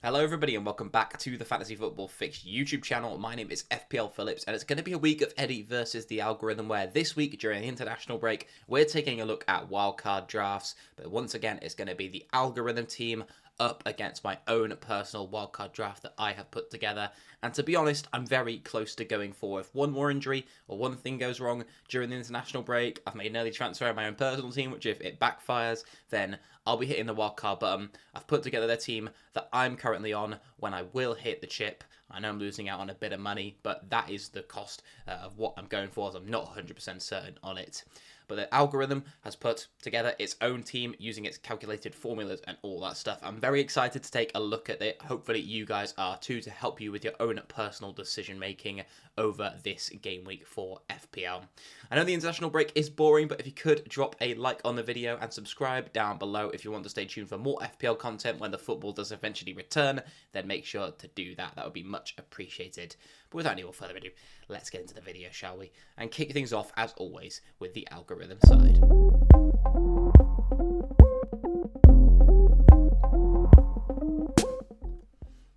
Hello everybody and welcome back to the Fantasy Football Fix YouTube channel. My name is FPL Phillips and it's going to be a week of Eddie versus the algorithm, where this week during the international break we're taking a look at wildcard drafts, but once again it's going to be the algorithm team up against my own personal wildcard draft that I have put together. And to be honest, I'm very close to going for if one more injury or one thing goes wrong during the international break. I've made an early transfer in my own personal team, which if it backfires, then I'll be hitting the wildcard button. I've put together the team that I'm currently on when I will hit the chip. I know I'm losing out on a bit of money, but that is the cost of what I'm going for, as I'm not 100% certain on it. But the algorithm has put together its own team using its calculated formulas and all that stuff. I'm very excited to take a look at it. Hopefully you guys are too, to help you with your own personal decision making over this game week for FPL. I know the international break is boring, but if you could drop a like on the video and subscribe down below if you want to stay tuned for more FPL content when the football does eventually return, then make sure to do that. That would be much appreciated. But without any more further ado, let's get into the video, shall we? And kick things off, as always, with the algorithm side.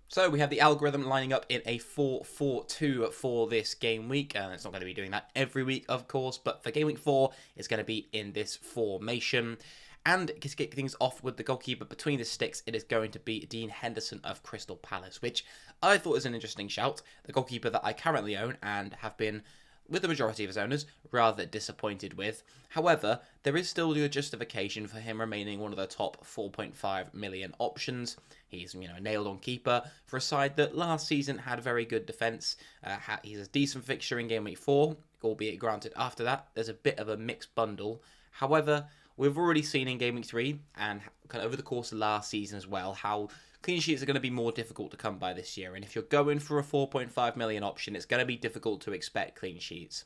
So we have the algorithm lining up in a 4-4-2 for this game week. It's not going to be doing that every week, of course, but for game week 4, it's going to be in this formation. And to kick things off with the goalkeeper between the sticks, it is going to be Dean Henderson of Crystal Palace, which I thought was an interesting shout. The goalkeeper that I currently own and have been, with the majority of his owners, rather disappointed with. However, there is still a justification for him remaining one of the top 4.5 million options. He's, a nailed-on keeper for a side that last season had very good defence. He's a decent fixture in game week 4, albeit granted after that there's a bit of a mixed bundle. However, we've already seen in game week 3 and kind of over the course of last season as well how clean sheets are going to be more difficult to come by this year. And if you're going for a 4.5 million option, it's going to be difficult to expect clean sheets.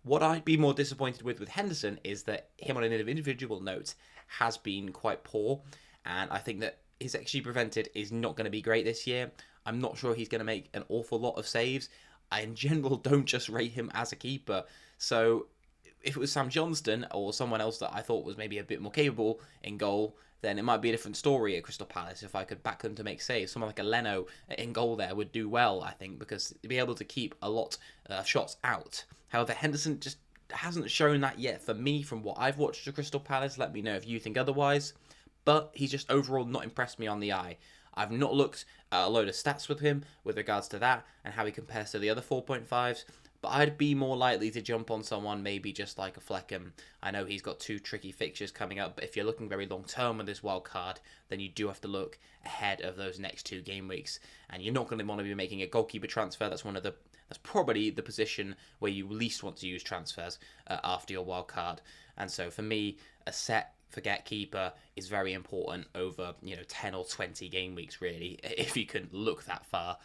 What I'd be more disappointed with Henderson is that him on an individual note has been quite poor. And I think that his XG prevented is not going to be great this year. I'm not sure he's going to make an awful lot of saves. I, in general, don't just rate him as a keeper. So if it was Sam Johnston or someone else that I thought was maybe a bit more capable in goal, then it might be a different story at Crystal Palace if I could back them to make saves. Someone like a Leno in goal there would do well, I think, because they'd be able to keep a lot of shots out. However, Henderson just hasn't shown that yet for me from what I've watched of Crystal Palace. Let me know if you think otherwise. But he's just overall not impressed me on the eye. I've not looked at a load of stats with him with regards to that and how he compares to the other 4.5s. But I'd be more likely to jump on someone maybe just like a Fleckham. I know he's got 2 tricky fixtures coming up, but if you're looking very long term with this wild card, then you do have to look ahead of those next 2 game weeks. And you're not going to want to be making a goalkeeper transfer. That's probably the position where you least want to use transfers after your wild card. And so for me, a set forget keeper is very important over 10 or 20 game weeks, really, if you can look that far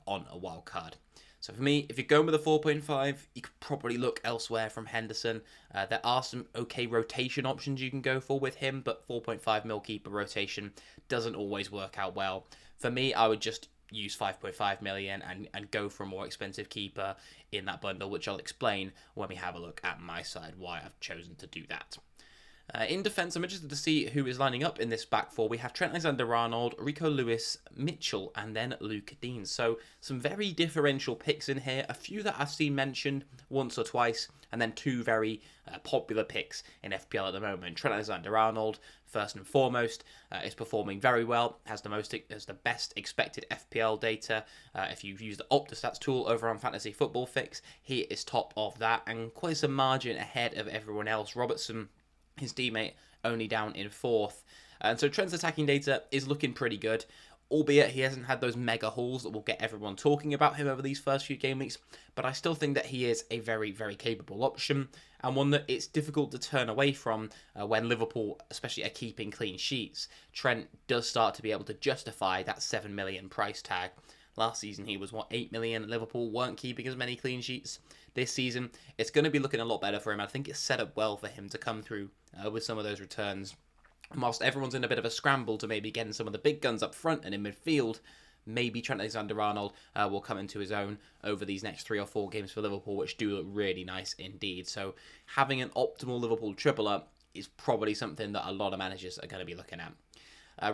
on a wild card. So for me, if you're going with a 4.5, you could probably look elsewhere from Henderson. There are some okay rotation options you can go for with him, but 4.5 mil keeper rotation doesn't always work out well. For me, I would just use 5.5 million and go for a more expensive keeper in that bundle, which I'll explain when we have a look at my side why I've chosen to do that. In defence, I'm interested to see who is lining up in this back four. We have Trent Alexander-Arnold, Rico Lewis, Mitchell, and then Luke Dean. So some very differential picks in here. A few that I've seen mentioned once or twice, and then 2 very popular picks in FPL at the moment. Trent Alexander-Arnold, first and foremost, is performing very well, has the best expected FPL data. If you've used the OptaStats tool over on Fantasy Football Fix, he is top of that, and quite some margin ahead of everyone else. Robertson, his teammate, only down in 4th. And so Trent's attacking data is looking pretty good, albeit he hasn't had those mega hauls that will get everyone talking about him over these first few game weeks. But I still think that he is a very, very capable option, and one that it's difficult to turn away from when Liverpool, especially, are keeping clean sheets. Trent does start to be able to justify that 7 million price tag. Last season, he was, 8 million? Liverpool weren't keeping as many clean sheets. This season, it's going to be looking a lot better for him. I think it's set up well for him to come through with some of those returns. And whilst everyone's in a bit of a scramble to maybe getting some of the big guns up front and in midfield, maybe Trent Alexander-Arnold will come into his own over these next 3 or 4 games for Liverpool, which do look really nice indeed. So having an optimal Liverpool triple up is probably something that a lot of managers are going to be looking at.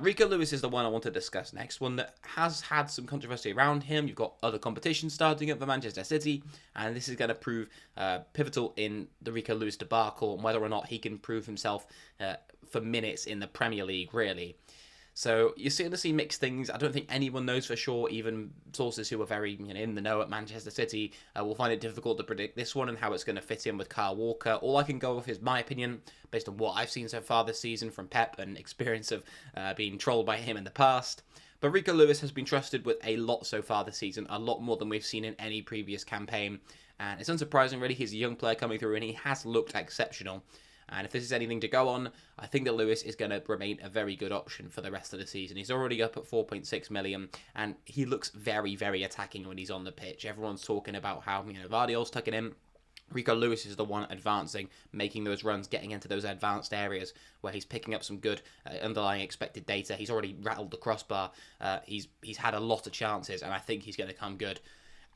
Rico Lewis is the one I want to discuss next, one that has had some controversy around him. You've got other competition starting up for Manchester City, and this is going to prove pivotal in the Rico Lewis debacle and whether or not he can prove himself for minutes in the Premier League, really. So you're starting to see mixed things. I don't think anyone knows for sure. Even sources who are very in the know at Manchester City will find it difficult to predict this one and how it's going to fit in with Kyle Walker. All I can go off is my opinion based on what I've seen so far this season from Pep and experience of being trolled by him in the past. But Rico Lewis has been trusted with a lot so far this season, a lot more than we've seen in any previous campaign. And it's unsurprising, really. He's a young player coming through and he has looked exceptional. And if this is anything to go on, I think that Lewis is going to remain a very good option for the rest of the season. He's already up at 4.6 million, and he looks very, very attacking when he's on the pitch. Everyone's talking about how, Vardiol's tucking in. Rico Lewis is the one advancing, making those runs, getting into those advanced areas where he's picking up some good underlying expected data. He's already rattled the crossbar. He's had a lot of chances, and I think he's going to come good.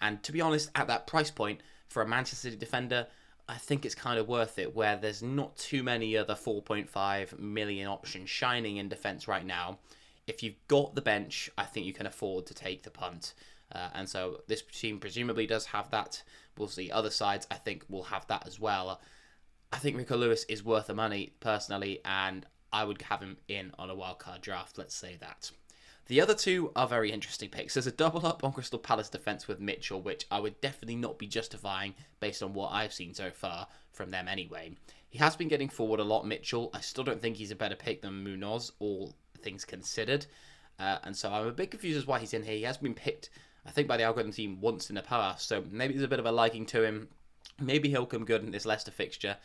And to be honest, at that price point, for a Manchester City defender, I think it's kind of worth it, where there's not too many other 4.5 million options shining in defence right now. If you've got the bench, I think you can afford to take the punt. And so this team presumably does have that. We'll see. Other sides, I think, will have that as well. I think Rico Lewis is worth the money, personally, and I would have him in on a wildcard draft, let's say that. The other two are very interesting picks. There's a double up on Crystal Palace defence with Mitchell, which I would definitely not be justifying based on what I've seen so far from them anyway. He has been getting forward a lot, Mitchell. I still don't think he's a better pick than Munoz, all things considered. And so I'm a bit confused as why he's in here. He has been picked, I think, by the algorithm team once in the past, so maybe there's a bit of a liking to him. Maybe he'll come good in this Leicester fixture.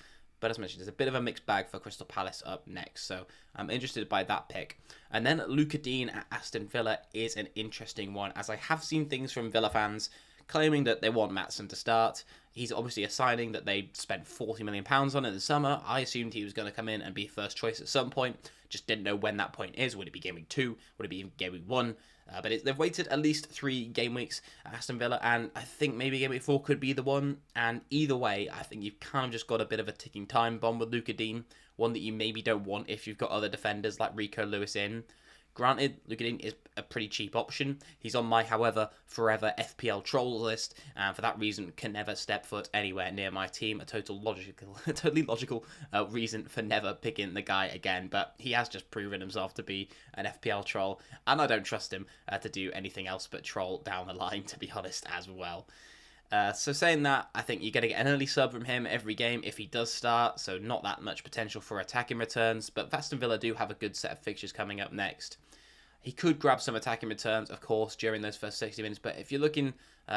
But as mentioned, there's a bit of a mixed bag for Crystal Palace up next, so I'm interested by that pick. And then Luca Dean at Aston Villa is an interesting one, as I have seen things from Villa fans claiming that they want Maatsen to start. He's obviously a signing that they spent £40 million on in the summer. I assumed he was going to come in and be first choice at some point. Just didn't know when that point is. Would it be Game Week 2? Would it be Game Week 1? But they've waited at least 3 game weeks at Aston Villa, and I think maybe Game Week 4 could be the one. And either way, I think you've kind of just got a bit of a ticking time bomb with Luca Dean, one that you maybe don't want if you've got other defenders like Rico Lewis in. Granted, Luca Dean is a pretty cheap option. He's on my, however, forever FPL troll list, and for that reason can never step foot anywhere near my team. A totally logical reason for never picking the guy again, but he has just proven himself to be an FPL troll, and I don't trust him to do anything else but troll down the line, to be honest, as well. So saying that, I think you're going to get an early sub from him every game if he does start, so not that much potential for attacking returns, but Aston Villa do have a good set of fixtures coming up next. He could grab some attacking returns, of course, during those first 60 minutes, but if you're looking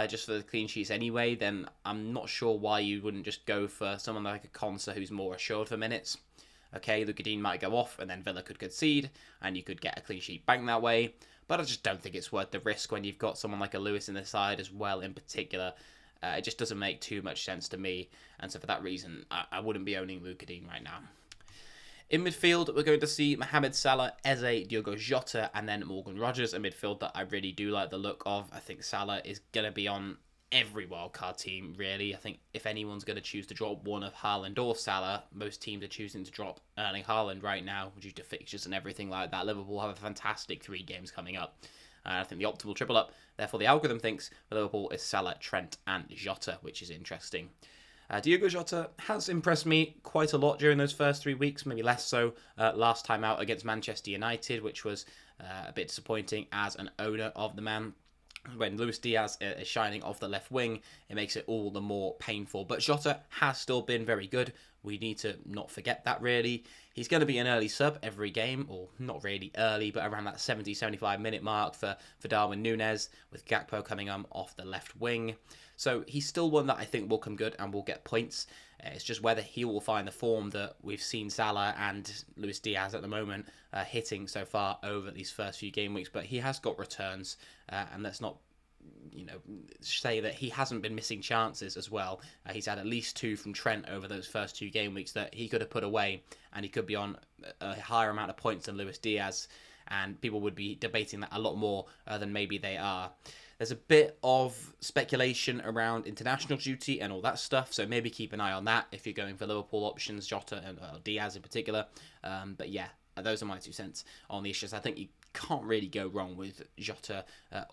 just for the clean sheets anyway, then I'm not sure why you wouldn't just go for someone like a Konsa who's more assured for minutes. Okay, Luca Dean might go off, and then Villa could concede, and you could get a clean sheet bank that way, but I just don't think it's worth the risk when you've got someone like a Lewis in the side as well in particular. It just doesn't make too much sense to me, and so for that reason, I wouldn't be owning Luca Dean right now. In midfield, we're going to see Mohamed Salah, Eze, Diogo Jota, and then Morgan Rogers, a midfield that I really do like the look of. I think Salah is going to be on every wildcard team, really. I think if anyone's going to choose to drop one of Haaland or Salah, most teams are choosing to drop Erling Haaland right now due to fixtures and everything like that. Liverpool have a fantastic 3 games coming up. I think the optimal triple up, therefore the algorithm thinks for Liverpool is Salah, Trent, and Jota, which is interesting. Diogo Jota has impressed me quite a lot during those first 3 weeks, maybe less so last time out against Manchester United, which was a bit disappointing as an owner of the man. When Luis Diaz is shining off the left wing, it makes it all the more painful. But Jota has still been very good. We need to not forget that, really. He's going to be an early sub every game, or not really early, but around that 70-75 minute mark for Darwin Núñez, with Gakpo coming off the left wing. So he's still one that I think will come good and will get points. It's just whether he will find the form that we've seen Salah and Luis Diaz at the moment hitting so far over these first few game weeks. But he has got returns, and let's not say that he hasn't been missing chances as well. He's had at least 2 from Trent over those first 2 game weeks that he could have put away, and he could be on a higher amount of points than Luis Diaz, and people would be debating that a lot more than maybe they are. There's a bit of speculation around international duty and all that stuff, so maybe keep an eye on that if you're going for Liverpool options, Jota and Diaz in particular. But yeah, those are my 2 cents on the issues. I think you can't really go wrong with Jota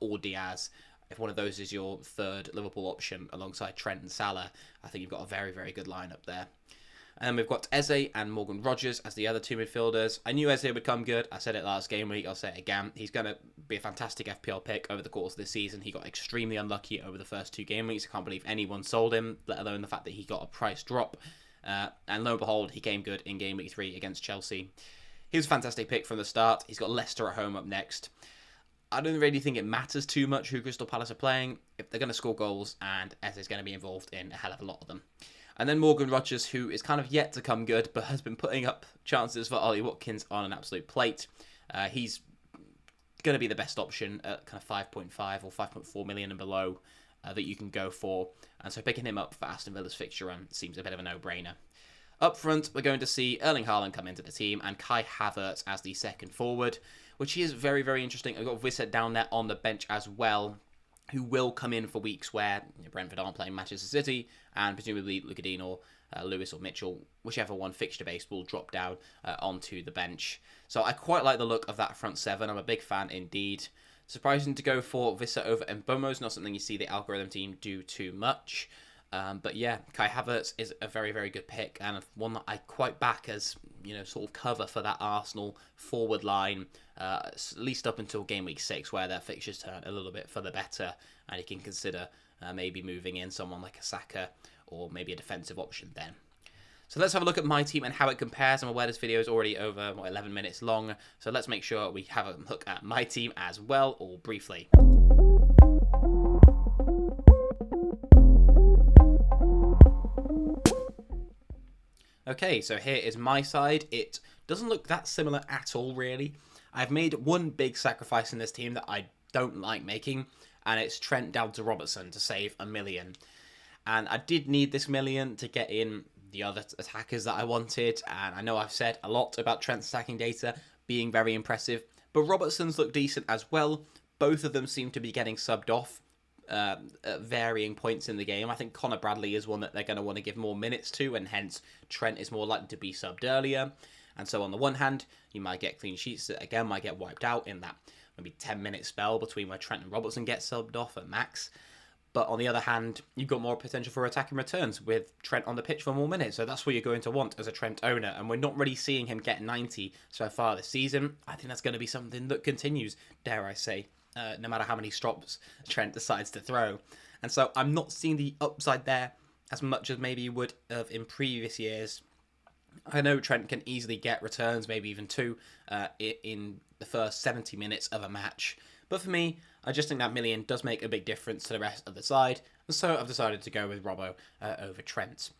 or Diaz. If one of those is your third Liverpool option alongside Trent and Salah, I think you've got a very, very good lineup there. And then we've got Eze and Morgan Rogers as the other 2 midfielders. I knew Eze would come good. I said it last game week. I'll say it again. He's going to be a fantastic FPL pick over the course of this season. He got extremely unlucky over the first 2 game weeks. I can't believe anyone sold him, let alone the fact that he got a price drop. And lo and behold, he came good in game week 3 against Chelsea. He was a fantastic pick from the start. He's got Leicester at home up next. I don't really think it matters too much who Crystal Palace are playing. If they're going to score goals, and Eze is going to be involved in a hell of a lot of them. And then Morgan Rogers, who is kind of yet to come good, but has been putting up chances for Ollie Watkins on an absolute plate. He's going to be the best option at kind of 5.5 or 5.4 million and below that you can go for. And so picking him up for Aston Villa's fixture run seems a bit of a no-brainer. Up front, we're going to see Erling Haaland come into the team and Kai Havertz as the second forward, which is very, very interesting. I've got Wissa down there on the bench as well, who will come in for weeks where Brentford aren't playing Manchester City, and presumably Lucadine or Lewis or Mitchell, whichever one fixture-based, will drop down onto the bench. So I quite like the look of that front 7. I'm a big fan indeed. Surprising to go for Wissa over Mbomo is not something you see the algorithm team do too much. But yeah, Kai Havertz is a very, very good pick, and one that I quite back as, sort of cover for that Arsenal forward line, at least up until game week 6, where their fixtures turn a little bit for the better, and you can consider maybe moving in someone like a Saka or maybe a defensive option then. So let's have a look at my team and how it compares. I'm aware this video is already over 11 minutes long, so let's make sure we have a look at my team as well, or briefly. Okay, so here is my side. It doesn't look that similar at all, really. I've made one big sacrifice in this team that I don't like making, and it's Trent down to Robertson to save $1 million. And I did need this $1 million to get in the other attackers that I wanted, and I know I've said a lot about Trent's attacking data being very impressive, but Robertson's look decent as well. Both of them seem to be getting subbed off at varying points in the game. I think Connor Bradley is one that they're going to want to give more minutes to, and hence Trent is more likely to be subbed earlier. And so on the one hand, you might get clean sheets that again might get wiped out in that maybe 10-minute spell between where Trent and Robertson get subbed off at max. But on the other hand, you've got more potential for attacking returns with Trent on the pitch for more minutes. So that's what you're going to want as a Trent owner. And we're not really seeing him get 90 so far this season. I think that's going to be something that continues, dare I say, no matter how many strops Trent decides to throw. And so I'm not seeing the upside there as much as maybe you would have in previous years. I know Trent can easily get returns, maybe even 2, in the first 70 minutes of a match. But for me, I just think that $1 million does make a big difference to the rest of the side. And so I've decided to go with Robbo over Trent.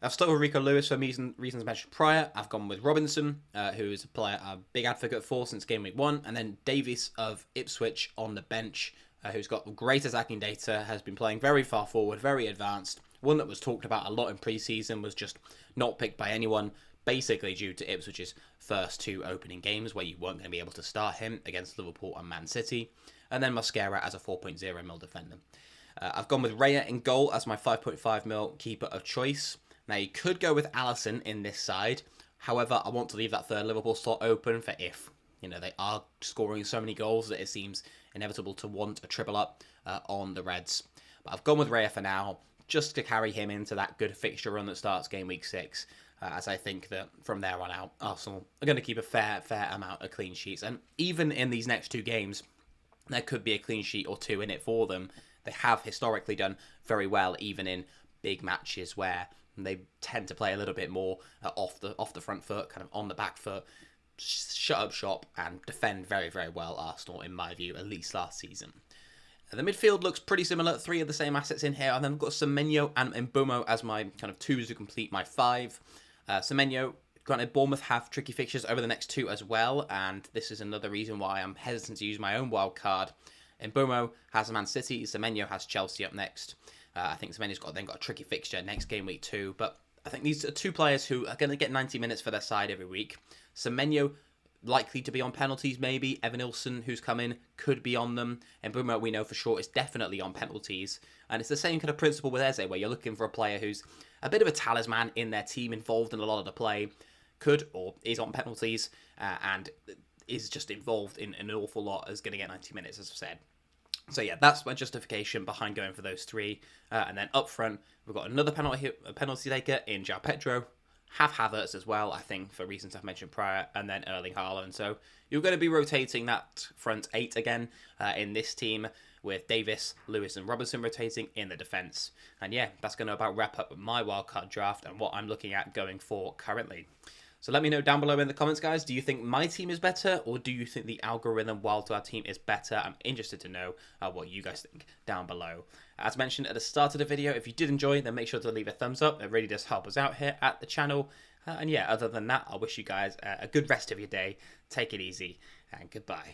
I've stuck with Rico Lewis for reasons mentioned prior. I've gone with Robinson, who is a player I'm a big advocate for since game week 1. And then Davies of Ipswich on the bench, who's got great attacking data, has been playing very far forward, very advanced. One that was talked about a lot in pre-season, was just not picked by anyone, basically due to Ipswich's first 2 opening games where you weren't going to be able to start him against Liverpool and Man City. And then Mosquera as a 4.0 mil defender. I've gone with Raya in goal as my 5.5 mil keeper of choice. Now, you could go with Alisson in this side. However, I want to leave that third Liverpool slot open for if, they are scoring so many goals that it seems inevitable to want a triple up on the Reds. But I've gone with Raya for now, just to carry him into that good fixture run that starts game week 6. As I think that from there on out, Arsenal are going to keep a fair amount of clean sheets. And even in these next 2 games, there could be a clean sheet or 2 in it for them. They have historically done very well, even in big matches where they tend to play a little bit more off the front foot, kind of on the back foot, shut up shop and defend very, very well, Arsenal, in my view, at least last season. The midfield looks pretty similar, 3 of the same assets in here, and then I've got Semenyo and Mbomo as my kind of 2s to complete my 5. Semenyo, granted, Bournemouth have tricky fixtures over the next 2 as well, and this is another reason why I'm hesitant to use my own wild card. Mbomo has Man City, Semenyo has Chelsea up next. I think Semenyo's got a tricky fixture next game week 2, but I think these are 2 players who are going to get 90 minutes for their side every week. Semenyo likely to be on penalties maybe. Evan Ilson, who's come in, could be on them. And Mbomo, we know for sure, is definitely on penalties. And it's the same kind of principle with Eze, where you're looking for a player who's a bit of a talisman in their team, involved in a lot of the play, could or is on penalties and is just involved in an awful lot, is going to get 90 minutes, as I've said. So yeah, that's my justification behind going for those three. And then up front, we've got another penalty taker in João Pedro. Have Havertz as well, I think, for reasons I've mentioned prior, and then Erling Haaland. So you're going to be rotating that front 8 again in this team, with Davis, Lewis and Robertson rotating in the defence. And yeah, that's going to about wrap up my wildcard draft and what I'm looking at going for currently. So let me know down below in the comments, guys. Do you think my team is better, or do you think the algorithm wildcard team is better? I'm interested to know what you guys think down below. As mentioned at the start of the video, if you did enjoy, then make sure to leave a thumbs up. It really does help us out here at the channel. And yeah, other than that, I wish you guys a good rest of your day. Take it easy, and goodbye.